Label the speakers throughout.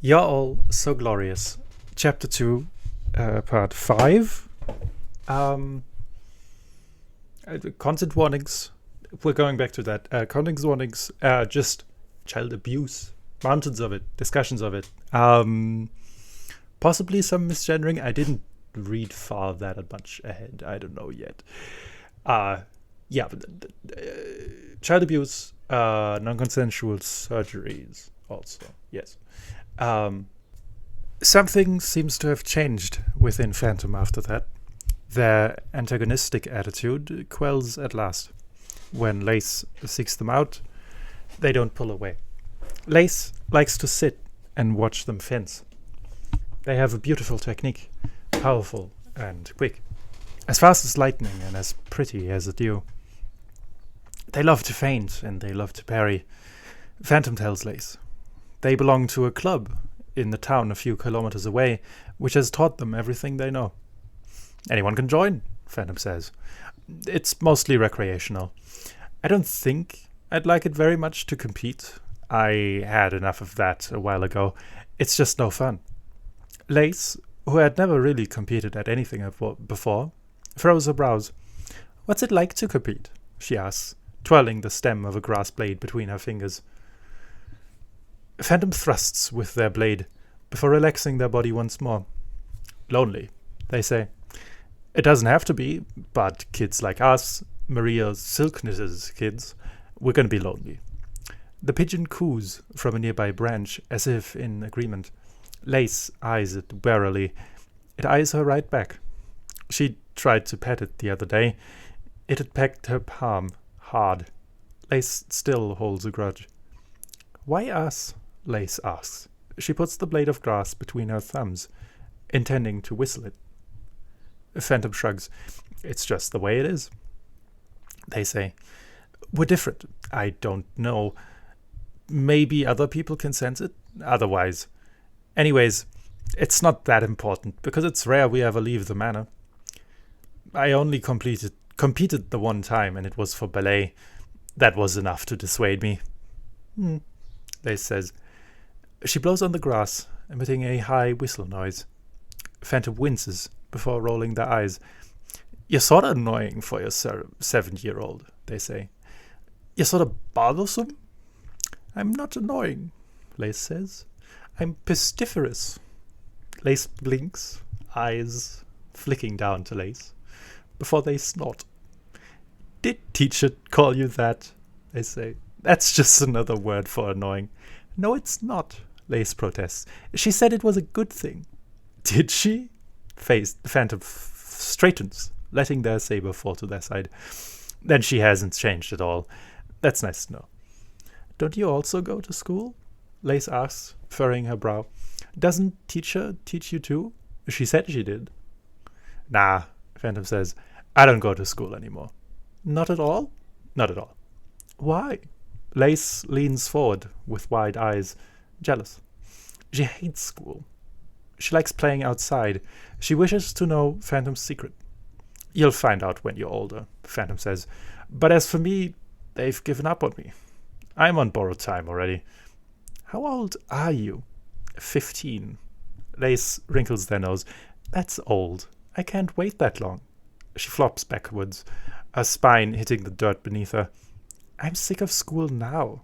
Speaker 1: You're all so glorious. Chapter 2, part 5. Um, Content warnings. We're going back to that. Content warnings, just child abuse. Mountains of it, discussions of it. Possibly some misgendering. I didn't read far that much ahead. I don't know yet. Yeah, child abuse, non-consensual surgeries also. Yes. Um, Something seems to have changed within Phantom after that. Their antagonistic attitude quells at last. When Lace seeks them out, they don't pull away. Lace likes to sit and watch them fence. They have a beautiful technique, powerful and quick, as fast as lightning and as pretty as a dew. They love to feint and they love to parry. Phantom tells Lace. They belong to a club in the town a few kilometers away, which has taught them everything they know. Anyone can join, Phantom says. It's mostly recreational. I don't think I'd like it very much to compete. I had enough of that a while ago. It's just no fun. Lace, who had never really competed at anything before, furrows her brows. What's it like to compete? She asks, twirling the stem of a grass blade between her fingers. Phantom thrusts with their blade before relaxing their body once more. Lonely, they say. It doesn't have to be, but kids like us, Maria Silkness's kids, we're going to be lonely. The pigeon coos from a nearby branch as if in agreement. Lace eyes it warily. It eyes her right back. She tried to pet it the other day. It had pecked her palm hard. Lace still holds a grudge. Why us? Lace asks. She puts the blade of grass between her thumbs, intending to whistle it. Phantom shrugs. It's just the way it is. They say. We're different. I don't know. Maybe other people can sense it. Otherwise. Anyways, it's not that important, because it's rare we ever leave the manor. I only competed the one time, and it was for ballet. That was enough to dissuade me. Lace says. She blows on the grass, emitting a high whistle noise. Phantom winces before rolling their eyes. You're sort of annoying for your 7-year-old, they say. You're sort of bothersome? I'm not annoying, Lace says. I'm pestiferous. Lace blinks, eyes flicking down to Lace, before they snort. Did teacher call you that? They say. That's just another word for annoying. No, it's not, Lace protests. She said it was a good thing. Did she? Phantom straightens, letting their saber fall to their side. Then she hasn't changed at all. That's nice to know. Don't you also go to school? Lace asks, furrowing her brow. Doesn't teacher teach you too? She said she did. Nah, Phantom says. I don't go to school anymore. Not at all? Not at all. Why? Lace leans forward with wide eyes, jealous. She hates school. She likes playing outside. She wishes to know Phantom's secret. You'll find out when you're older, Phantom says. But as for me, they've given up on me. I'm on borrowed time already. How old are you? 15. Lace wrinkles their nose. That's old. I can't wait that long. She flops backwards, her spine hitting the dirt beneath her. I'm sick of school now.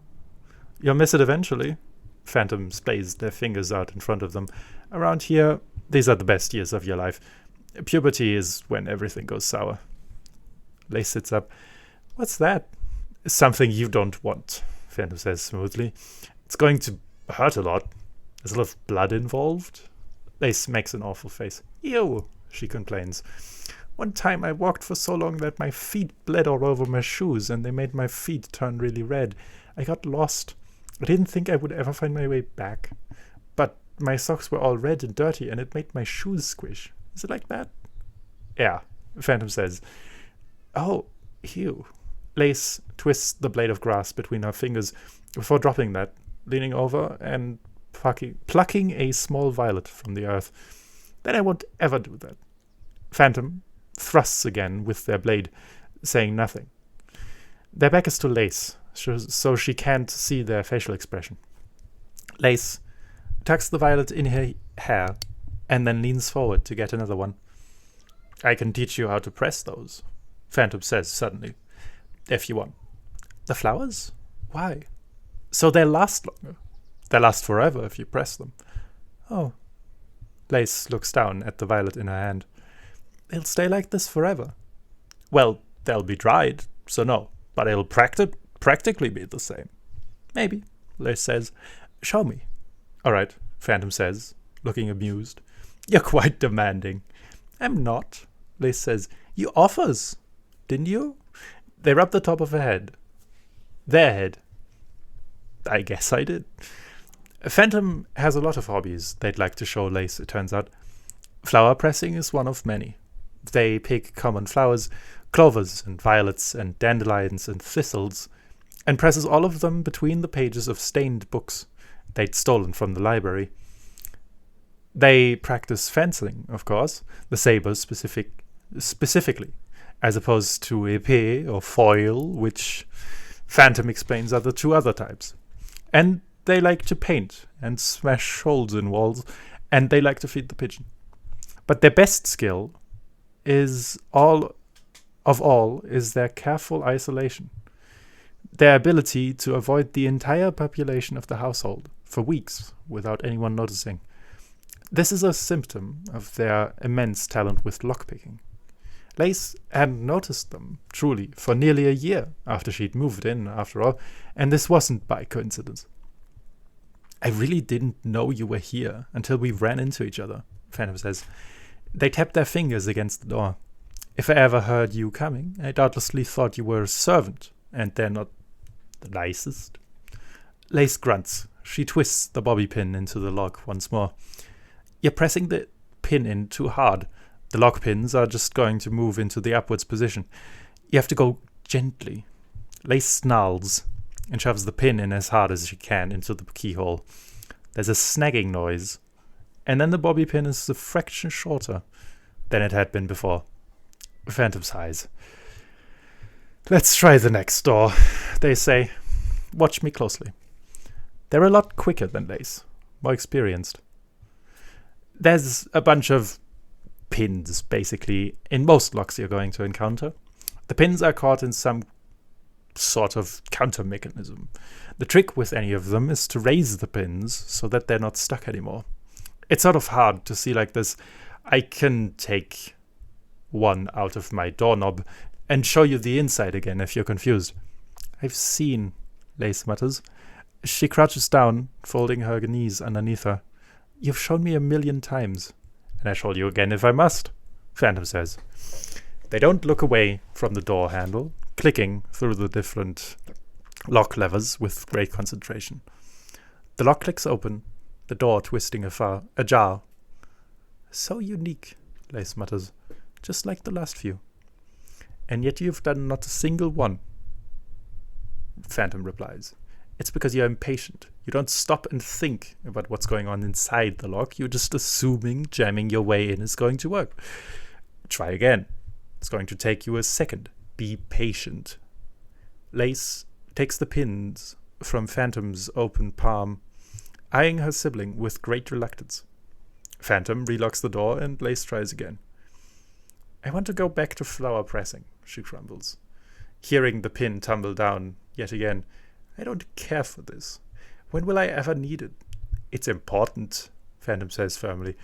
Speaker 1: You'll miss it eventually. Phantom splays their fingers out in front of them. Around here, these are the best years of your life. Puberty is when everything goes sour. Lace sits up. What's that? Something you don't want, Phantom says smoothly. It's going to hurt a lot. There's a lot of blood involved. Lace makes an awful face. Ew, she complains. One time I walked for so long that my feet bled all over my shoes and they made my feet turn really red. I got lost. I didn't think I would ever find my way back. But my socks were all red and dirty and it made my shoes squish. Is it like that? Yeah, Phantom says. Oh, ew. Lace twists the blade of grass between her fingers before dropping that, leaning over and plucking a small violet from the earth. Then I won't ever do that. Phantom thrusts again with their blade, saying nothing. Their back is to Lace, so she can't see their facial expression. Lace tucks the violet in her hair, and then leans forward to get another one. I can teach you how to press those, Phantom says suddenly, if you want. The flowers? Why? So they'll last longer. They'll last forever if you press them. Oh. Lace looks down at the violet in her hand. They'll stay like this forever. Well, they'll be dried, so no, but it'll practically be the same. Maybe, Lace says. Show me. All right, Phantom says, looking amused. You're quite demanding. I'm not, Lace says. You offers, didn't you? They rub the top of her head. Their head. I guess I did. Phantom has a lot of hobbies they'd like to show Lace, it turns out. Flower pressing is one of many. They pick common flowers, clovers and violets and dandelions and thistles, and presses all of them between the pages of stained books they'd stolen from the library. They practice fencing, of course, the saber specifically, as opposed to épée or foil, which Phantom explains are the two other types. And they like to paint and smash holes in walls, and they like to feed the pigeon. But their best skill is their careful isolation. Their ability to avoid the entire population of the household for weeks without anyone noticing. This is a symptom of their immense talent with lockpicking. Lace hadn't noticed them, truly, for nearly a year after she'd moved in, after all, and this wasn't by coincidence. I really didn't know you were here until we ran into each other, Phantom says. They tapped their fingers against the door. If I ever heard you coming, I doubtlessly thought you were a servant, and they're not the nicest. Lace grunts. She twists the bobby pin into the lock once more. You're pressing the pin in too hard. The lock pins are just going to move into the upwards position. You have to go gently. Lace snarls and shoves the pin in as hard as she can into the keyhole. There's a snagging noise, and then the bobby pin is a fraction shorter than it had been before. Phantom sighs. Let's try the next door, they say. Watch me closely. They're a lot quicker than Lace, more experienced. There's a bunch of pins, basically, in most locks you're going to encounter. The pins are caught in some sort of counter mechanism. The trick with any of them is to raise the pins so that they're not stuck anymore. It's sort of hard to see like this. I can take one out of my doorknob and show you the inside again if you're confused. I've seen, Lace mutters. She crouches down, folding her knees underneath her. You've shown me 1,000,000 times, and I shall you again if I must, Phantom says. They don't look away from the door handle, clicking through the different lock levers with great concentration. The lock clicks open, the door twisting ajar. So unique, Lace mutters, just like the last few. And yet you've done not a single one, Phantom replies. It's because you're impatient. You don't stop and think about what's going on inside the lock. You're just assuming jamming your way in is going to work. Try again. It's going to take you a second. Be patient. Lace takes the pins from Phantom's open palm, eyeing her sibling with great reluctance. Phantom relocks the door and Lace tries again. I want to go back to flower pressing, she grumbles, hearing the pin tumble down yet again. I don't care for this. When will I ever need it? It's important, Phantom says firmly.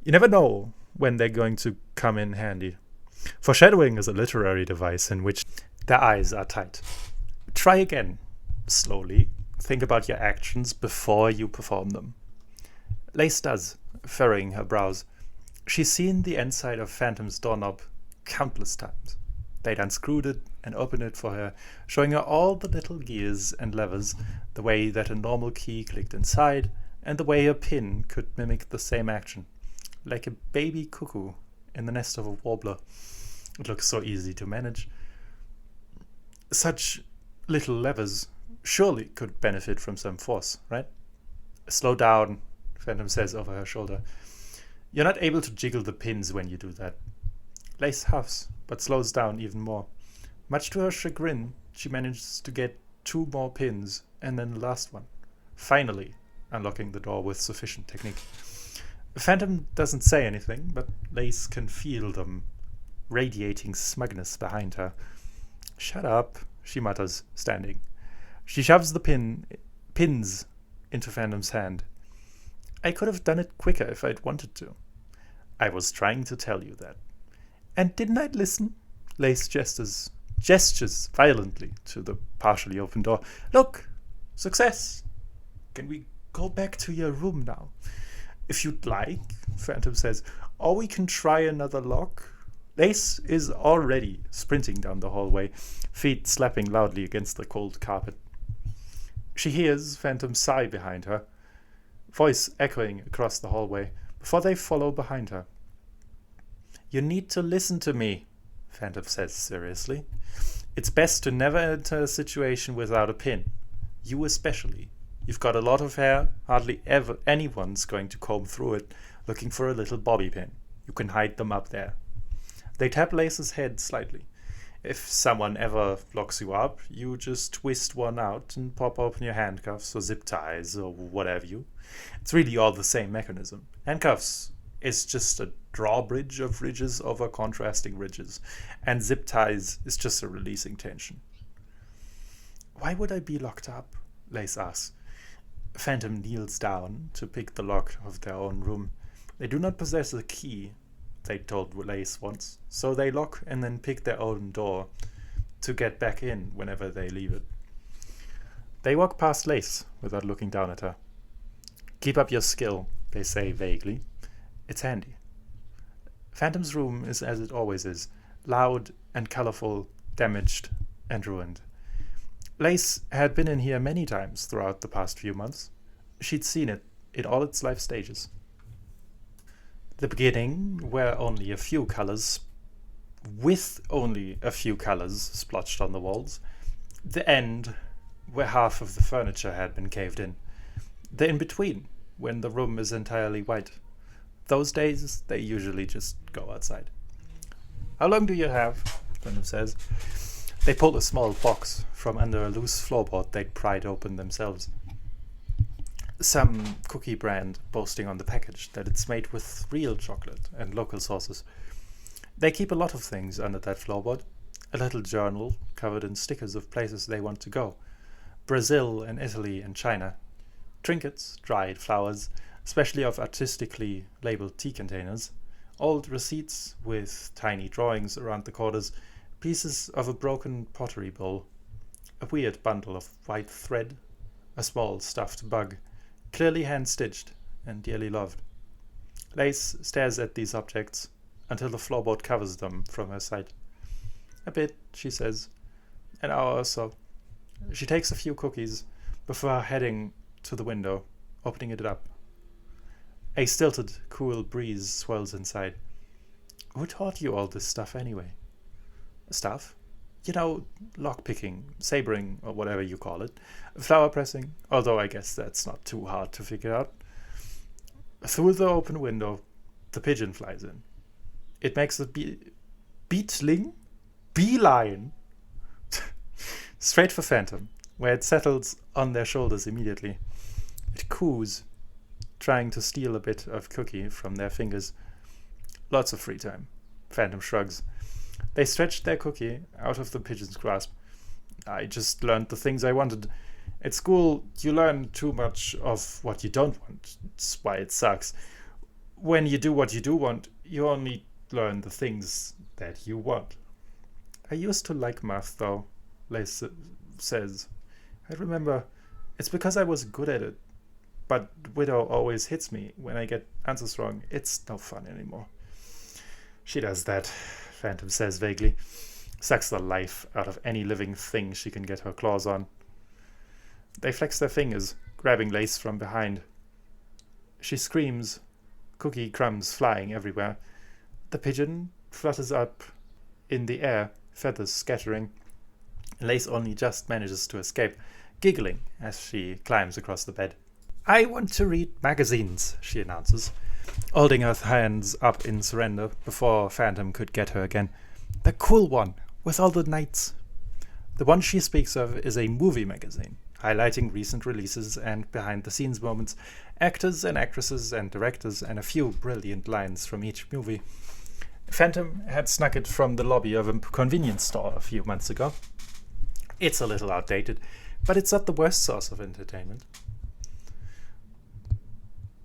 Speaker 1: You never know when they're going to come in handy. Foreshadowing is a literary device in which their eyes are tight. Try again, slowly. Think about your actions before you perform them. Lace does, furrowing her brows. She's seen the inside of Phantom's doorknob countless times. They'd unscrewed it and opened it for her, showing her all the little gears and levers, the way that a normal key clicked inside, and the way a pin could mimic the same action, like a baby cuckoo in the nest of a warbler. It looks so easy to manage. Such little levers surely could benefit from some force, right? Slow down, Phantom says over her shoulder. You're not able to jiggle the pins when you do that. Lace huffs, but slows down even more. Much to her chagrin, she manages to get 2 more pins, and then the last one. Finally, unlocking the door with sufficient technique. Phantom doesn't say anything, but Lace can feel them radiating smugness behind her. "Shut up," she mutters, standing. She shoves the pins into Phantom's hand. "I could have done it quicker if I'd wanted to." "I was trying to tell you that." "And didn't I listen?" Lace gestures violently to the partially open door. "Look! Success! Can we go back to your room now?" "If you'd like," Phantom says, "or we can try another lock." Lace is already sprinting down the hallway, feet slapping loudly against the cold carpet. She hears Phantom sigh behind her, voice echoing across the hallway, before they follow behind her. "You need to listen to me," Phantom says seriously. "It's best to never enter a situation without a pin. You especially. You've got a lot of hair, hardly ever anyone's going to comb through it looking for a little bobby pin. You can hide them up there." They tap Lace's head slightly. "If someone ever locks you up, you just twist one out and pop open your handcuffs or zip ties or whatever It's really all the same mechanism. Handcuffs is just a drawbridge of ridges over contrasting ridges, and zip ties is just a releasing tension." "Why would I be locked up?" Lace asks. Phantom kneels down to pick the lock of their own room. They do not possess a key, they told Lace once, so they lock and then pick their own door to get back in whenever they leave it. They walk past Lace without looking down at her. "Keep up your skill," they say vaguely. "It's handy." Phantom's room is as it always is, loud and colorful, damaged and ruined. Lace had been in here many times throughout the past few months. She'd seen it in all its life stages. The beginning, where only a few colors, with only a few colors splotched on the walls. The end, where half of the furniture had been caved in. The in-between, when the room is entirely white. Those days, they usually just go outside. "How long do you have?" Phantom says. They pull a small box from under a loose floorboard they'd pried open themselves. Some cookie brand boasting on the package that it's made with real chocolate and local sauces. They keep a lot of things under that floorboard. A little journal covered in stickers of places they want to go. Brazil and Italy and China. Trinkets, dried flowers, especially of artistically labeled tea containers. Old receipts with tiny drawings around the corners. Pieces of a broken pottery bowl. A weird bundle of white thread. A small stuffed bug. Clearly hand-stitched and dearly loved. Lace stares at these objects until the floorboard covers them from her sight. "A bit," she says. "An hour or so." She takes a few cookies before heading to the window, opening it up. A stilted, cool breeze swirls inside. "Who taught you all this stuff anyway?" "Stuff? You know, lockpicking, sabering, or whatever you call it. Flower pressing, although I guess that's not too hard to figure out." Through the open window, the pigeon flies in. It makes a beeline straight for Phantom, where it settles on their shoulders immediately. It coos, trying to steal a bit of cookie from their fingers. Lots of free time. Phantom shrugs. They stretched their cookie out of the pigeon's grasp. "I just learned the things I wanted. At school, you learn too much of what you don't want. That's why it sucks. When you do what you do want, you only learn the things that you want." "I used to like math, though," Lace says. "I remember. It's because I was good at it. But Widow always hits me when I get answers wrong. It's no fun anymore." "She does that," Phantom says vaguely. "Sucks the life out of any living thing she can get her claws on." They flex their fingers, grabbing Lace from behind. She screams, cookie crumbs flying everywhere. The pigeon flutters up in the air, feathers scattering. Lace only just manages to escape, giggling as she climbs across the bed. "I want to read magazines," she announces, holding her hands up in surrender before Phantom could get her again. "The cool one, with all the knights." The one she speaks of is a movie magazine, highlighting recent releases and behind-the-scenes moments, actors and actresses and directors, and a few brilliant lines from each movie. Phantom had snuck it from the lobby of a convenience store a few months ago. It's a little outdated, but it's not the worst source of entertainment.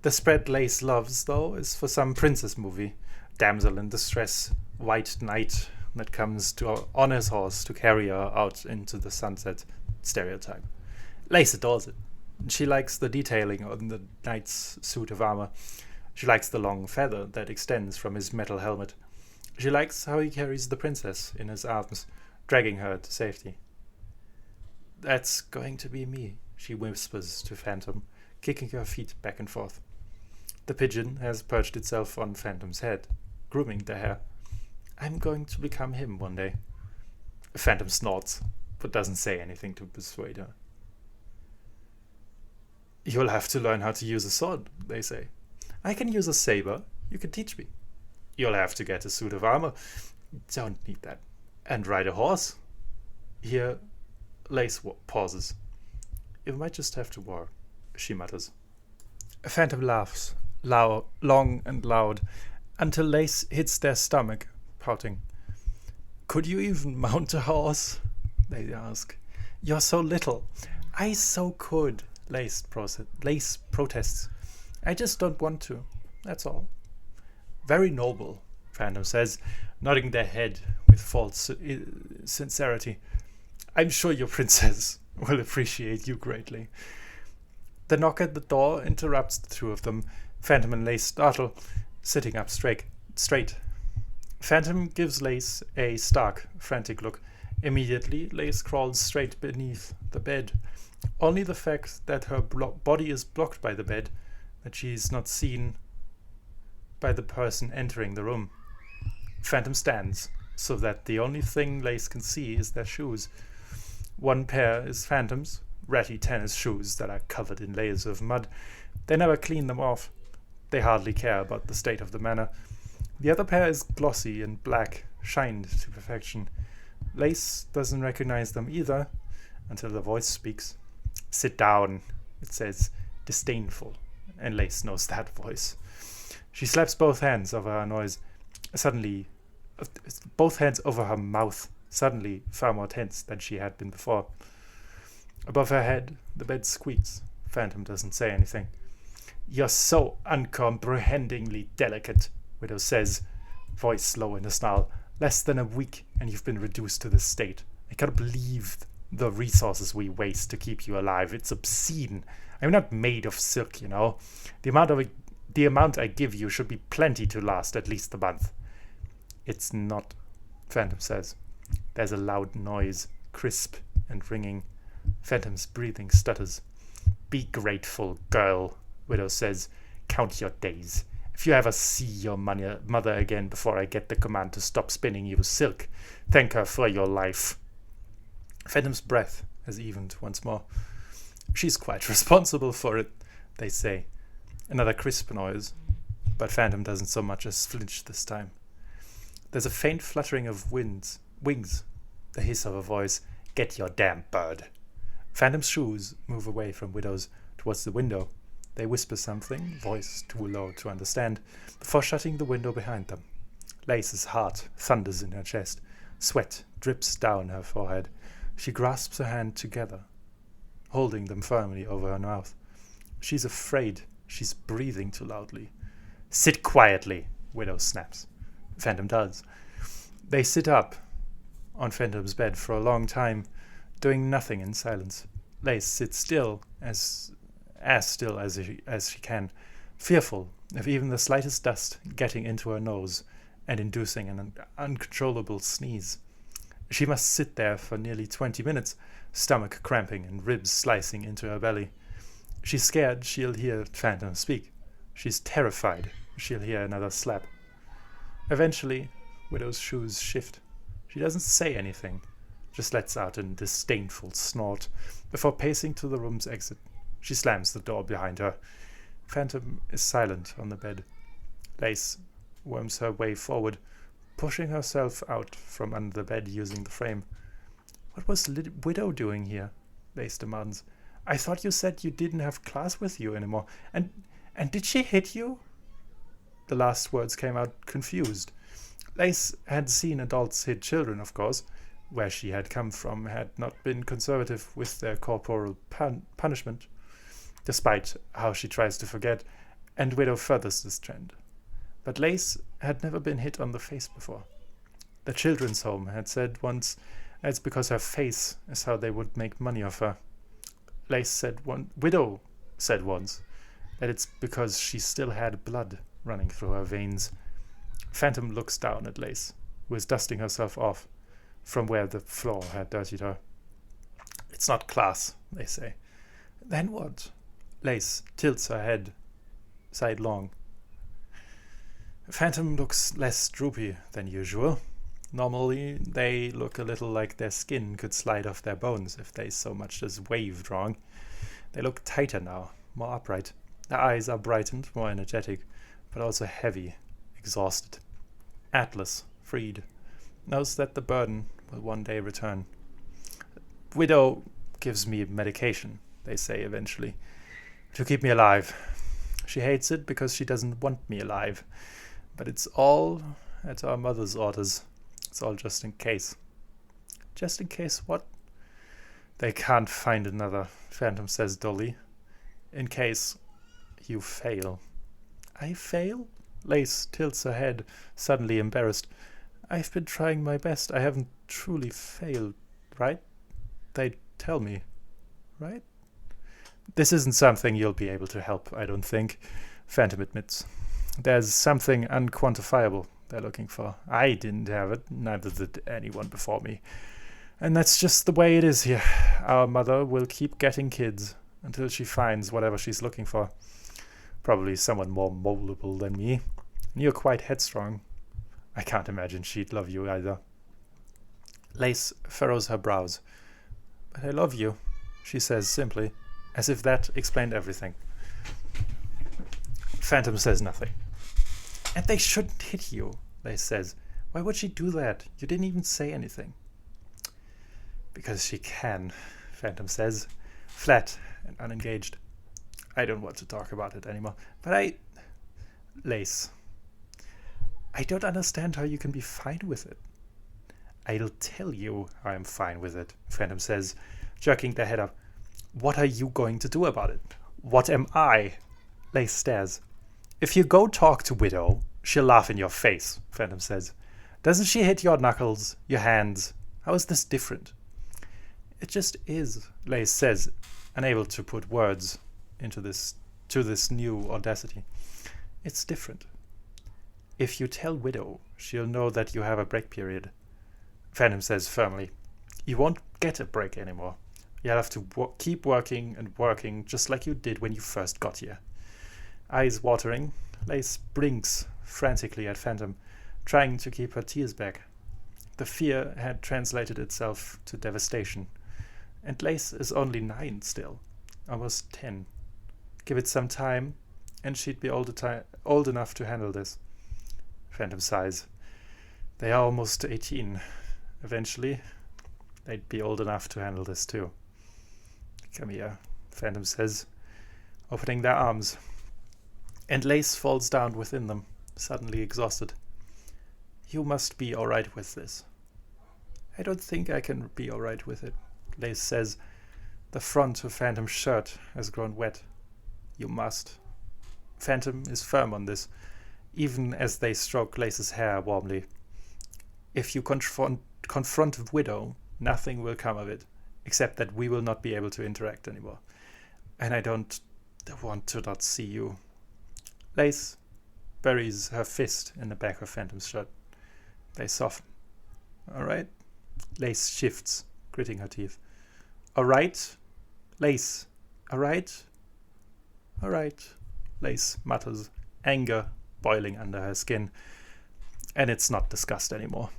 Speaker 1: The spread Lace loves, though, is for some princess movie. Damsel in distress, white knight that comes on his horse to carry her out into the sunset stereotype. Lace adores it. She likes the detailing on the knight's suit of armor. She likes the long feather that extends from his metal helmet. She likes how he carries the princess in his arms, dragging her to safety. "That's going to be me," she whispers to Phantom, kicking her feet back and forth. The pigeon has perched itself on Phantom's head, grooming the hair. "I'm going to become him one day." Phantom snorts, but doesn't say anything to persuade her. "You'll have to learn how to use a sword," they say. "I can use a saber. You can teach me." "You'll have to get a suit of armor." "Don't need that." "And ride a horse." Here, Lace pauses. "You might just have to war," she mutters. Phantom laughs, long and loud, until Lace hits their stomach, pouting. "Could you even mount a horse?" they ask. "You're so little." "I so could," Lace protests. "I just don't want to, that's all." "Very noble," Phantom says, nodding their head with false sincerity. "I'm sure your princess will appreciate you greatly." The knock at the door interrupts the two of them. Phantom and Lace startle, sitting up straight. Phantom gives Lace a stark, frantic look. Immediately, Lace crawls straight beneath the bed. Only the fact that her body is blocked by the bed, that she is not seen by the person entering the room. Phantom stands, so that the only thing Lace can see is their shoes. One pair is Phantom's, ratty tennis shoes that are covered in layers of mud. They never clean them off. They hardly care about the state of the manor. The other pair is glossy and black, shined to perfection. Lace doesn't recognize them either until the voice speaks. "Sit down," it says, disdainful, and Lace knows that voice. She slaps both hands over her mouth, suddenly far more tense than she had been before. Above her head, the bed squeaks. Phantom doesn't say anything. "You're so uncomprehendingly delicate," Widow says, voice low in a snarl. "Less than a week, and you've been reduced to this state. I can't believe the resources we waste to keep you alive. It's obscene. I'm not made of silk, you know. The amount I give you should be plenty to last at least a month." "It's not," Phantom says. There's a loud noise, crisp and ringing. Phantom's breathing stutters. "Be grateful, girl," Widow says. "Count your days. If you ever see your mother again before I get the command to stop spinning you silk, thank her for your life." Phantom's breath has evened once more. "She's quite responsible for it," they say. Another crisp noise, but Phantom doesn't so much as flinch this time. There's a faint fluttering of wings, the hiss of a voice. "Get your damn bird." Phantom's shoes move away from Widow's towards the window. They whisper something, voice too low to understand, before shutting the window behind them. Lace's heart thunders in her chest. Sweat drips down her forehead. She grasps her hand together, holding them firmly over her mouth. She's afraid she's breathing too loudly. "Sit quietly," Widow snaps. Phantom does. They sit up on Phantom's bed for a long time, doing nothing in silence. Lace sits still, as still as she can, fearful of even the slightest dust getting into her nose and inducing an uncontrollable sneeze. She must sit there for nearly 20 minutes, stomach cramping and ribs slicing into her belly. She's scared she'll hear Phantom speak. She's terrified she'll hear another slap. Eventually, Widow's shoes shift. She doesn't say anything, just lets out a disdainful snort before pacing to the room's exit. She slams the door behind her. Phantom is silent on the bed. Lace worms her way forward, pushing herself out from under the bed using the frame. "What was Widow doing here?" Lace demands. I thought you said you didn't have class with you anymore. And did she hit you? The last words came out confused. Lace had seen adults hit children, of course. Where she had come from had not been conservative with their corporal punishment, despite how she tries to forget, and Widow furthers this trend. But Lace had never been hit on the face before. The children's home had said once it's because her face is how they would make money off her. Widow said once that it's because she still had blood running through her veins. Phantom looks down at Lace, who is dusting herself off from where the floor had dirtied her. It's not class, they say. Then what? Lace tilts her head sidelong. Phantom looks less droopy than usual. Normally, they look a little like their skin could slide off their bones if they so much as waved wrong. They look tighter now, more upright. Their eyes are brightened, more energetic, but also heavy, exhausted. Atlas, freed, knows that the burden will one day return. Widow gives me medication, they say eventually, to keep me alive. She hates it because she doesn't want me alive, but it's all at our mother's orders. It's all just in case. Just in case what? They can't find another, Phantom says dully. In case you fail. I fail? Lace tilts her head, suddenly embarrassed. I've been trying my best. I haven't truly failed, right? They tell me, right? This isn't something you'll be able to help, I don't think, Phantom admits. There's something unquantifiable they're looking for. I didn't have it, neither did anyone before me. And that's just the way it is here. Our mother will keep getting kids until she finds whatever she's looking for. Probably someone more moldable than me. And you're quite headstrong. I can't imagine she'd love you either. Lace furrows her brows. But I love you, she says simply, as if that explained everything. Phantom says nothing. And they shouldn't hit you, Lace says. Why would she do that? You didn't even say anything. Because she can, Phantom says, flat and unengaged. I don't want to talk about it anymore. But Lace, I don't understand how you can be fine with it. I'll tell you how I'm fine with it, Phantom says, jerking their head up. What are you going to do about it? What am I? Lace stares. If you go talk to Widow, she'll laugh in your face, Phantom says. Doesn't she hit your knuckles, your hands? How is this different? It just is, Lace says, unable to put words into this new audacity. It's different. If you tell Widow, she'll know that you have a break period. Phantom says firmly. You won't get a break anymore. You'll have to keep working and working just like you did when you first got here. Eyes watering, Lace blinks frantically at Phantom, trying to keep her tears back. The fear had translated itself to devastation. And Lace is only 9 still, almost 10. Give it some time, and she'd be old enough to handle this. Phantom sighs. They are almost 18. Eventually, they'd be old enough to handle this too. Come here, Phantom says, opening their arms. And Lace falls down within them, suddenly exhausted. You must be all right with this. I don't think I can be all right with it, Lace says. The front of Phantom's shirt has grown wet. You must. Phantom is firm on this, even as they stroke Lace's hair warmly. If you confront Widow, nothing will come of it, except that we will not be able to interact anymore. And I don't want to not see you. Lace buries her fist in the back of Phantom's shirt. They soften. All right? Lace shifts, gritting her teeth. All right? Lace. All right? All right, Lace mutters, anger boiling under her skin. And it's not disgust anymore.